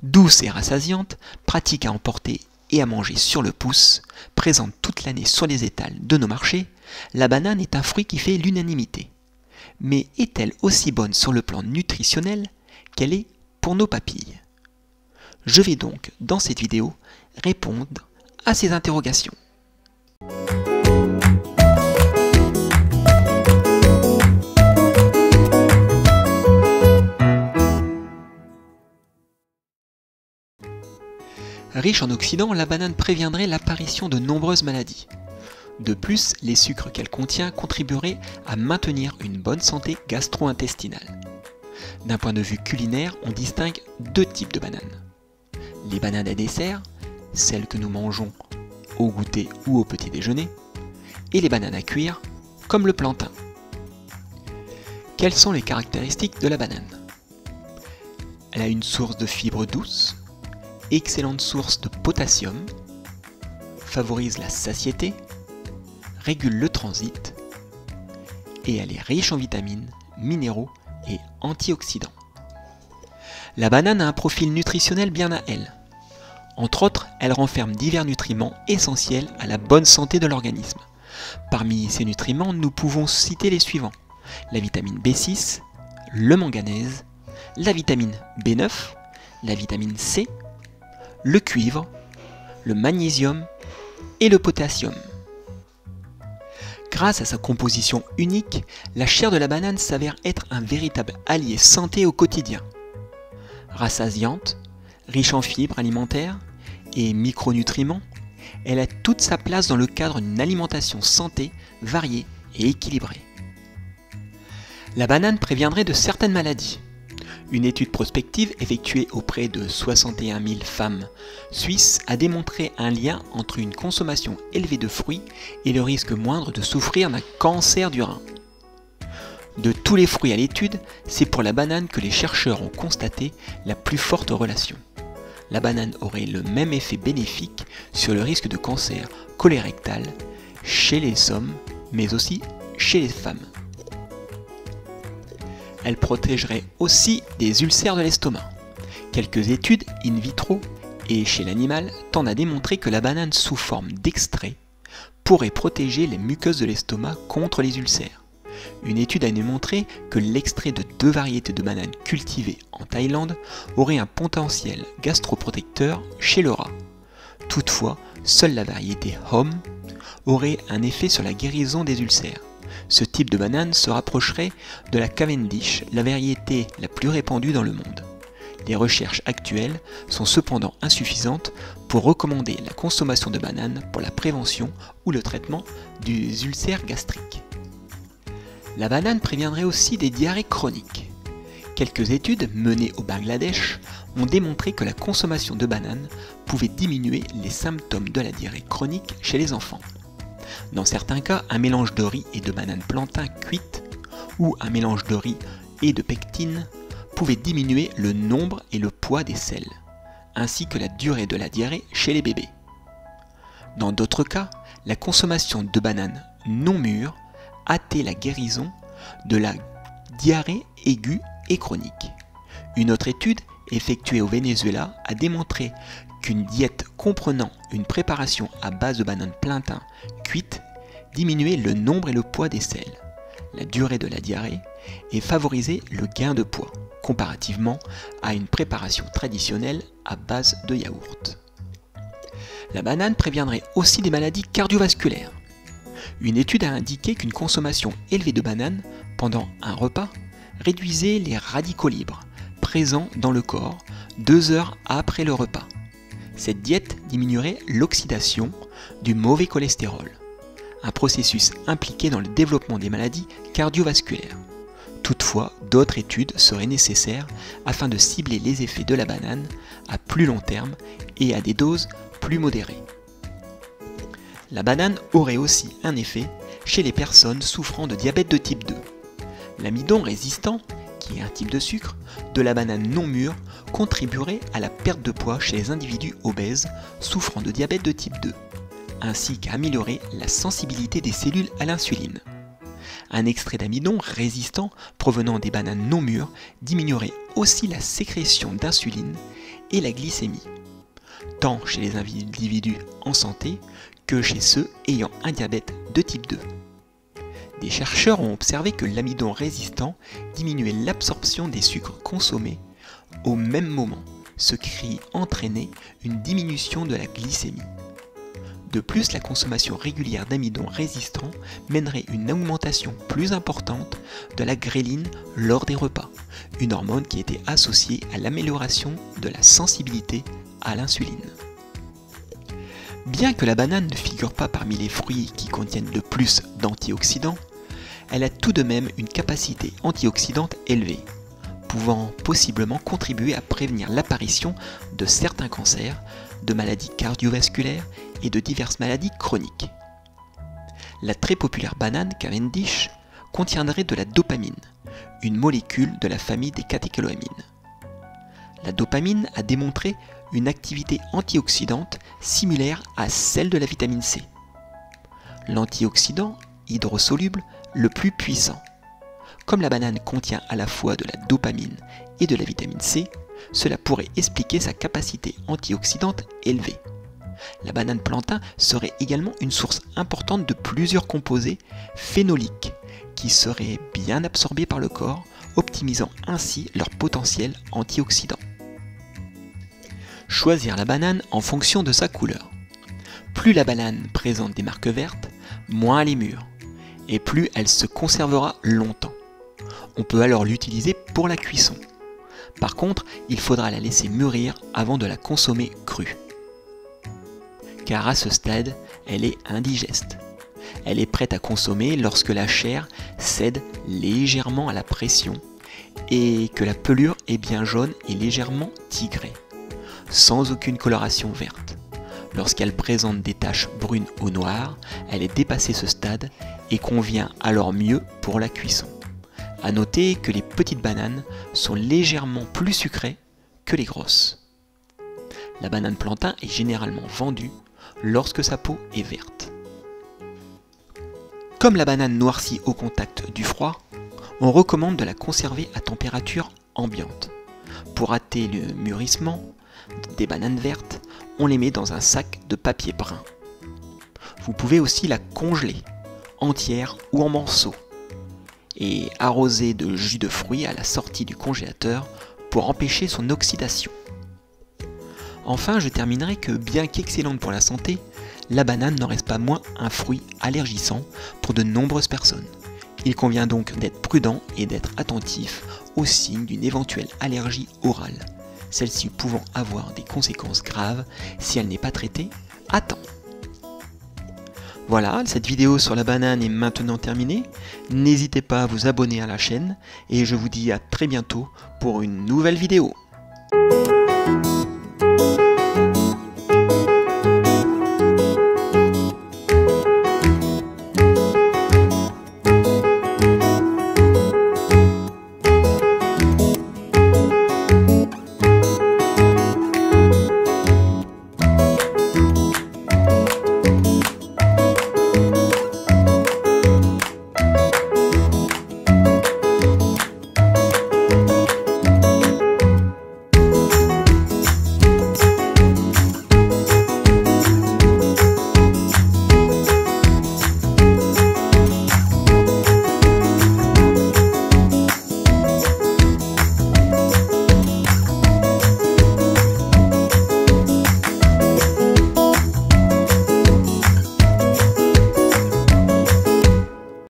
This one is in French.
Douce et rassasiante, pratique à emporter et à manger sur le pouce, présente toute l'année sur les étals de nos marchés, la banane est un fruit qui fait l'unanimité. Mais est-elle aussi bonne sur le plan nutritionnel qu'elle est pour nos papilles? Je vais donc, dans cette vidéo, répondre à ces interrogations. Riche en oxydants, la banane préviendrait l'apparition de nombreuses maladies. De plus, les sucres qu'elle contient contribueraient à maintenir une bonne santé gastro-intestinale. D'un point de vue culinaire, on distingue deux types de bananes. Les bananes à dessert, celles que nous mangeons au goûter ou au petit déjeuner, et les bananes à cuire, comme le plantain. Quelles sont les caractéristiques de la banane? Elle a une source de fibres douces, excellente source de potassium, favorise la satiété, régule le transit, et elle est riche en vitamines, minéraux et antioxydants. La banane a un profil nutritionnel bien à elle. Entre autres, elle renferme divers nutriments essentiels à la bonne santé de l'organisme. Parmi ces nutriments, nous pouvons citer les suivants: la vitamine B6, le manganèse, la vitamine B9, la vitamine C, le cuivre, le magnésium et le potassium. Grâce à sa composition unique, la chair de la banane s'avère être un véritable allié santé au quotidien. Rassasiante, riche en fibres alimentaires et micronutriments, elle a toute sa place dans le cadre d'une alimentation santé, variée et équilibrée. La banane préviendrait de certaines maladies. Une étude prospective effectuée auprès de 61 000 femmes suisses a démontré un lien entre une consommation élevée de fruits et le risque moindre de souffrir d'un cancer du rein. De tous les fruits à l'étude, c'est pour la banane que les chercheurs ont constaté la plus forte relation. La banane aurait le même effet bénéfique sur le risque de cancer colorectal chez les hommes, mais aussi chez les femmes. Elle protégerait aussi des ulcères de l'estomac. Quelques études in vitro et chez l'animal tendent à démontrer que la banane sous forme d'extrait pourrait protéger les muqueuses de l'estomac contre les ulcères. Une étude a démontré que l'extrait de 2 variétés de bananes cultivées en Thaïlande aurait un potentiel gastroprotecteur chez le rat. Toutefois, seule la variété Hom aurait un effet sur la guérison des ulcères. Ce type de banane se rapprocherait de la Cavendish, la variété la plus répandue dans le monde. Les recherches actuelles sont cependant insuffisantes pour recommander la consommation de bananes pour la prévention ou le traitement des ulcères gastriques. La banane préviendrait aussi des diarrhées chroniques. Quelques études menées au Bangladesh ont démontré que la consommation de bananes pouvait diminuer les symptômes de la diarrhée chronique chez les enfants. Dans certains cas, un mélange de riz et de bananes plantain cuites ou un mélange de riz et de pectine pouvait diminuer le nombre et le poids des selles, ainsi que la durée de la diarrhée chez les bébés. Dans d'autres cas, la consommation de bananes non mûres hâtait la guérison de la diarrhée aiguë et chronique. Une autre étude, effectuée au Venezuela, a démontré qu'une diète comprenant une préparation à base de bananes plantain cuites diminuait le nombre et le poids des selles, la durée de la diarrhée et favorisait le gain de poids, comparativement à une préparation traditionnelle à base de yaourt. La banane préviendrait aussi des maladies cardiovasculaires. Une étude a indiqué qu'une consommation élevée de bananes pendant un repas réduisait les radicaux libres présents dans le corps 2 heures après le repas. Cette diète diminuerait l'oxydation du mauvais cholestérol, un processus impliqué dans le développement des maladies cardiovasculaires. Toutefois, d'autres études seraient nécessaires afin de cibler les effets de la banane à plus long terme et à des doses plus modérées. La banane aurait aussi un effet chez les personnes souffrant de diabète de type 2. L'amidon résistant, qui est un type de sucre, de la banane non mûre contribuerait à la perte de poids chez les individus obèses souffrant de diabète de type 2, ainsi qu'à améliorer la sensibilité des cellules à l'insuline. Un extrait d'amidon résistant provenant des bananes non mûres diminuerait aussi la sécrétion d'insuline et la glycémie, tant chez les individus en santé que chez ceux ayant un diabète de type 2. Des chercheurs ont observé que l'amidon résistant diminuait l'absorption des sucres consommés au même moment, ce qui entraînait une diminution de la glycémie. De plus, la consommation régulière d'amidon résistant mènerait une augmentation plus importante de la gréline lors des repas, une hormone qui était associée à l'amélioration de la sensibilité à l'insuline. Bien que la banane ne figure pas parmi les fruits qui contiennent le plus d'antioxydants, elle a tout de même une capacité antioxydante élevée, pouvant possiblement contribuer à prévenir l'apparition de certains cancers, de maladies cardiovasculaires et de diverses maladies chroniques. La très populaire banane Cavendish contiendrait de la dopamine, une molécule de la famille des catécholamines. La dopamine a démontré une activité antioxydante similaire à celle de la vitamine C. L'antioxydant hydrosoluble le plus puissant. Comme la banane contient à la fois de la dopamine et de la vitamine C, cela pourrait expliquer sa capacité antioxydante élevée. La banane plantain serait également une source importante de plusieurs composés phénoliques qui seraient bien absorbés par le corps, optimisant ainsi leur potentiel antioxydant. Choisir la banane en fonction de sa couleur. Plus la banane présente des marques vertes, moins elle est mûre, et plus elle se conservera longtemps. On peut alors l'utiliser pour la cuisson. Par contre, il faudra la laisser mûrir avant de la consommer crue. Car à ce stade, elle est indigeste. Elle est prête à consommer lorsque la chair cède légèrement à la pression et que la pelure est bien jaune et légèrement tigrée, sans aucune coloration verte. Lorsqu'elle présente des taches brunes ou noires, elle est dépassée ce stade et convient alors mieux pour la cuisson. A noter que les petites bananes sont légèrement plus sucrées que les grosses. La banane plantain est généralement vendue lorsque sa peau est verte. Comme la banane noircit au contact du froid, on recommande de la conserver à température ambiante. Pour hâter le mûrissement des bananes vertes, on les met dans un sac de papier brun. Vous pouvez aussi la congeler, entière ou en morceaux, et arroser de jus de fruits à la sortie du congélateur pour empêcher son oxydation. Enfin, je terminerai que bien qu'excellente pour la santé, la banane n'en reste pas moins un fruit allergisant pour de nombreuses personnes. Il convient donc d'être prudent et d'être attentif aux signes d'une éventuelle allergie orale, celle-ci pouvant avoir des conséquences graves si elle n'est pas traitée à temps. Voilà, cette vidéo sur la banane est maintenant terminée. N'hésitez pas à vous abonner à la chaîne et je vous dis à très bientôt pour une nouvelle vidéo.